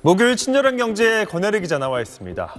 목요일 친절한 경제에 권혜리 기자 나와 있습니다.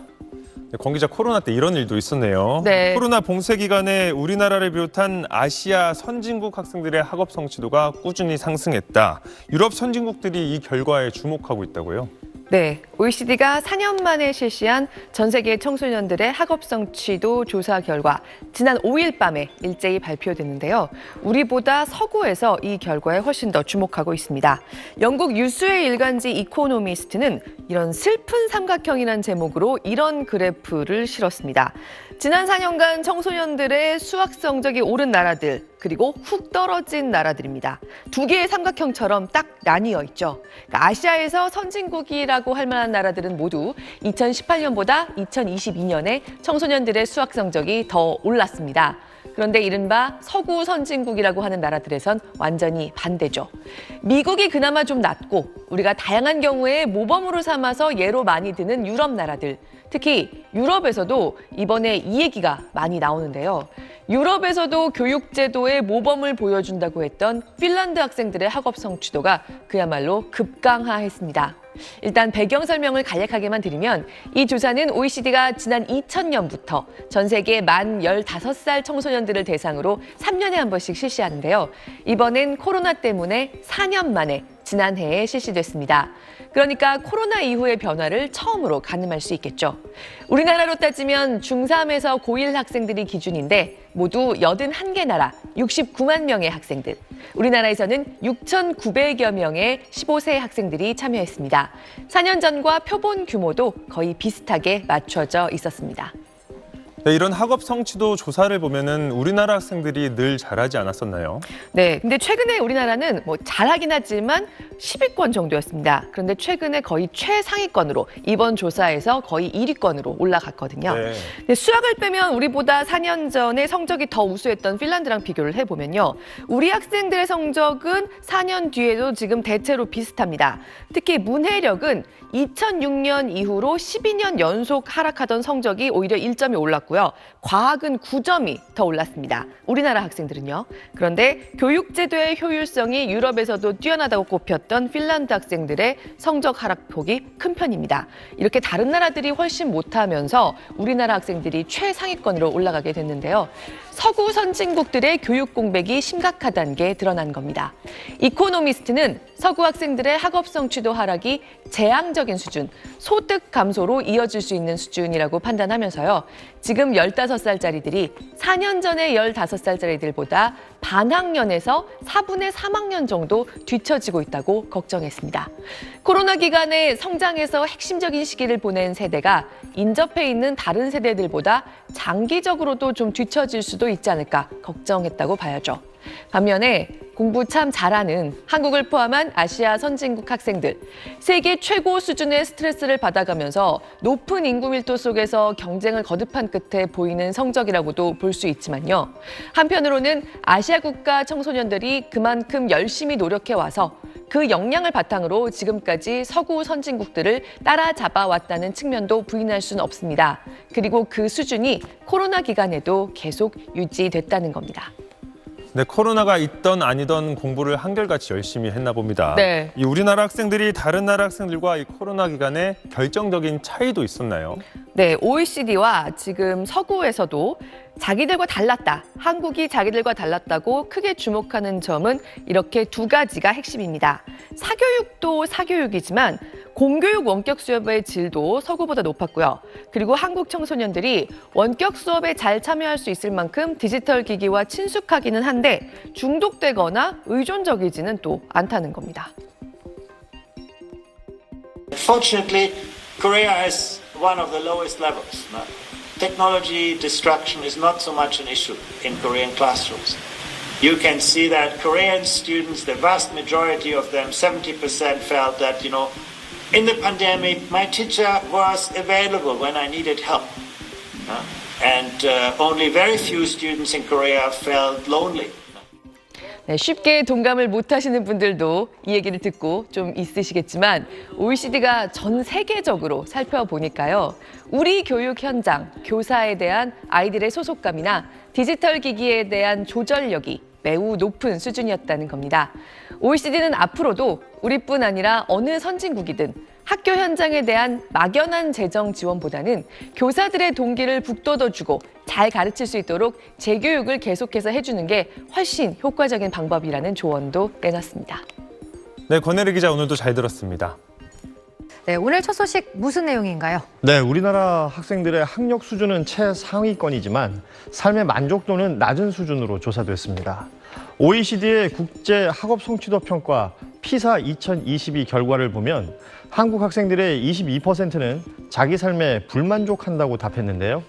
권 기자, 코로나 때 이런 일도 있었네요. 네. 코로나 봉쇄 기간에 우리나라를 비롯한 아시아 선진국 학생들의 학업 성취도가 꾸준히 상승했다. 유럽 선진국들이 이 결과에 주목하고 있다고요? 네, OECD가 4년 만에 실시한 전 세계 청소년들의 학업 성취도 조사 결과 지난 5일 밤에 일제히 발표됐는데요. 우리보다 서구에서 이 결과에 훨씬 더 주목하고 있습니다. 영국 유수의 일간지 이코노미스트는 이런 슬픈 삼각형이라는 제목으로 이런 그래프를 실었습니다. 지난 4년간 청소년들의 수학 성적이 오른 나라들, 그리고 훅 떨어진 나라들입니다. 두 개의 삼각형처럼 딱 나뉘어 있죠. 그러니까 아시아에서 선진국이라고 할 만한 나라들은 모두 2018년보다 2022년에 청소년들의 수학 성적이 더 올랐습니다. 그런데 이른바 서구 선진국이라고 하는 나라들에선 완전히 반대죠. 미국이 그나마 좀 낫고 우리가 다양한 경우에 모범으로 삼아서 예로 많이 드는 유럽 나라들, 특히 유럽에서도 이번에 이 얘기가 많이 나오는데요. 유럽에서도 교육제도의 모범을 보여준다고 했던 핀란드 학생들의 학업 성취도가 그야말로 급강하했습니다. 일단 배경 설명을 간략하게만 드리면 이 조사는 OECD가 지난 2000년부터 전 세계 만 15살 청소년들을 대상으로 3년에 한 번씩 실시하는데요. 이번엔 코로나 때문에 4년 만에 지난해에 실시됐습니다. 그러니까 코로나 이후의 변화를 처음으로 가늠할 수 있겠죠. 우리나라로 따지면 중3에서 고1 학생들이 기준인데 모두 81개 나라 69만 명의 학생들. 우리나라에서는 6,900여 명의 15세 학생들이 참여했습니다. 4년 전과 표본 규모도 거의 비슷하게 맞춰져 있었습니다. 네, 이런 학업 성취도 조사를 보면은 우리나라 학생들이 늘 잘하지 않았었나요? 네, 근데 최근에 우리나라는 잘하긴 하지만 10위권 정도였습니다. 그런데 최근에 거의 최상위권으로 이번 조사에서 거의 1위권으로 올라갔거든요. 네. 근데 수학을 빼면 우리보다 4년 전에 성적이 더 우수했던 핀란드랑 비교를 해보면요. 우리 학생들의 성적은 4년 뒤에도 지금 대체로 비슷합니다. 특히 문해력은 2006년 이후로 12년 연속 하락하던 성적이 오히려 1점이 올랐고요. 과학은 9점이 더 올랐습니다. 우리나라 학생들은요. 그런데 교육제도의 효율성이 유럽에서도 뛰어나다고 꼽혔던 핀란드 학생들의 성적 하락폭이 큰 편입니다. 이렇게 다른 나라들이 훨씬 못하면서 우리나라 학생들이 최상위권으로 올라가게 됐는데요. 서구 선진국들의 교육 공백이 심각하다는 게 드러난 겁니다. 이코노미스트는 서구 학생들의 학업 성취도 하락이 재앙적인 수준, 소득 감소로 이어질 수 있는 수준이라고 판단하면서요. 지금 15살짜리들이 4년 전의 15살짜리들보다 반학년에서 4분의 3학년 정도 뒤처지고 있다고 걱정했습니다. 코로나 기간에 성장해서 핵심적인 시기를 보낸 세대가 인접해 있는 다른 세대들보다 장기적으로도 좀 뒤처질 수도 있지 않을까 걱정했다고 봐야죠. 반면에 공부 참 잘하는 한국을 포함한 아시아 선진국 학생들, 세계 최고 수준의 스트레스를 받아가면서 높은 인구 밀도 속에서 경쟁을 거듭한 끝에 보이는 성적이라고도 볼 수 있지만요. 한편으로는 아시아 국가 청소년들이 그만큼 열심히 노력해와서 그 역량을 바탕으로 지금까지 서구 선진국들을 따라잡아 왔다는 측면도 부인할 수는 없습니다. 그리고 그 수준이 코로나 기간에도 계속 유지됐다는 겁니다. 네, 코로나가 있던 아니던 공부를 한결같이 열심히 했나 봅니다. 네. 이 우리나라 학생들이 다른 나라 학생들과 이 코로나 기간에 결정적인 차이도 있었나요? 네, OECD와 지금 서구에서도 자기들과 달랐다, 한국이 자기들과 달랐다고 크게 주목하는 점은 이렇게 두 가지가 핵심입니다. 사교육도 사교육이지만 공교육 원격 수업의 질도 서구보다 높았고요. 그리고 한국 청소년들이 원격 수업에 잘 참여할 수 있을 만큼 디지털 기기와 친숙하기는 한데 중독되거나 의존적이지는 또 않다는 겁니다. Fortunately, Korea has one of the lowest levels. Technology destruction is not so much an issue in Korean classrooms. You can see that Korean students, the vast majority of them, 70% felt that, in the pandemic, my teacher was available when I needed help. And only very few students in Korea felt lonely. 네, 쉽게 동감을 못하시는 분들도 이 얘기를 듣고 좀 있으시겠지만 OECD가 전 세계적으로 살펴보니까요. 우리 교육 현장, 교사에 대한 아이들의 소속감이나 디지털 기기에 대한 조절력이 매우 높은 수준이었다는 겁니다. OECD는 앞으로도 우리뿐 아니라 어느 선진국이든 학교 현장에 대한 막연한 재정 지원보다는 교사들의 동기를 북돋워주고 잘 가르칠 수 있도록 재교육을 계속해서 해주는 게 훨씬 효과적인 방법이라는 조언도 내놨습니다. 네, 권혜리 기자 오늘도 잘 들었습니다. 네, 오늘 첫 소식 무슨 내용인가요? 네, 우리나라 학생들의 학력 수준은 최상위권이지만 삶의 만족도는 낮은 수준으로 조사됐습니다. OECD의 국제 학업 성취도 평가 피사 2022 결과를 보면 한국 학생들의 22%는 자기 삶에 불만족한다고 답했는데요.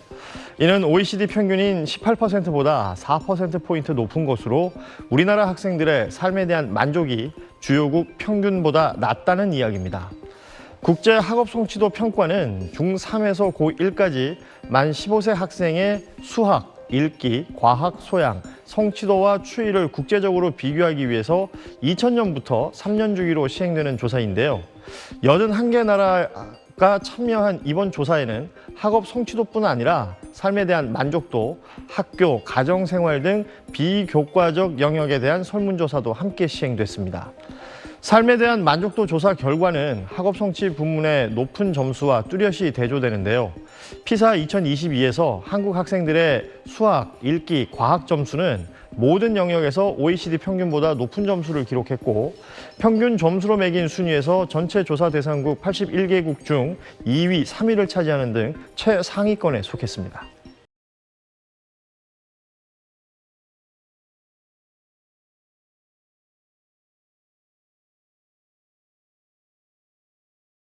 이는 OECD 평균인 18%보다 4%포인트 높은 것으로 우리나라 학생들의 삶에 대한 만족이 주요국 평균보다 낮다는 이야기입니다. 국제 학업 성취도 평가는 중3에서 고1까지 만 15세 학생의 수학, 읽기, 과학 소양, 성취도와 추이를 국제적으로 비교하기 위해서 2000년부터 3년 주기로 시행되는 조사인데요. 81개 나라가 참여한 이번 조사에는 학업 성취도뿐 아니라 삶에 대한 만족도, 학교, 가정생활 등 비교과적 영역에 대한 설문조사도 함께 시행됐습니다. 삶에 대한 만족도 조사 결과는 학업 성취 부문의 높은 점수와 뚜렷이 대조되는데요. 피사 2022에서 한국 학생들의 수학, 읽기, 과학 점수는 모든 영역에서 OECD 평균보다 높은 점수를 기록했고 평균 점수로 매긴 순위에서 전체 조사 대상국 81개국 중 2위, 3위를 차지하는 등 최상위권에 속했습니다.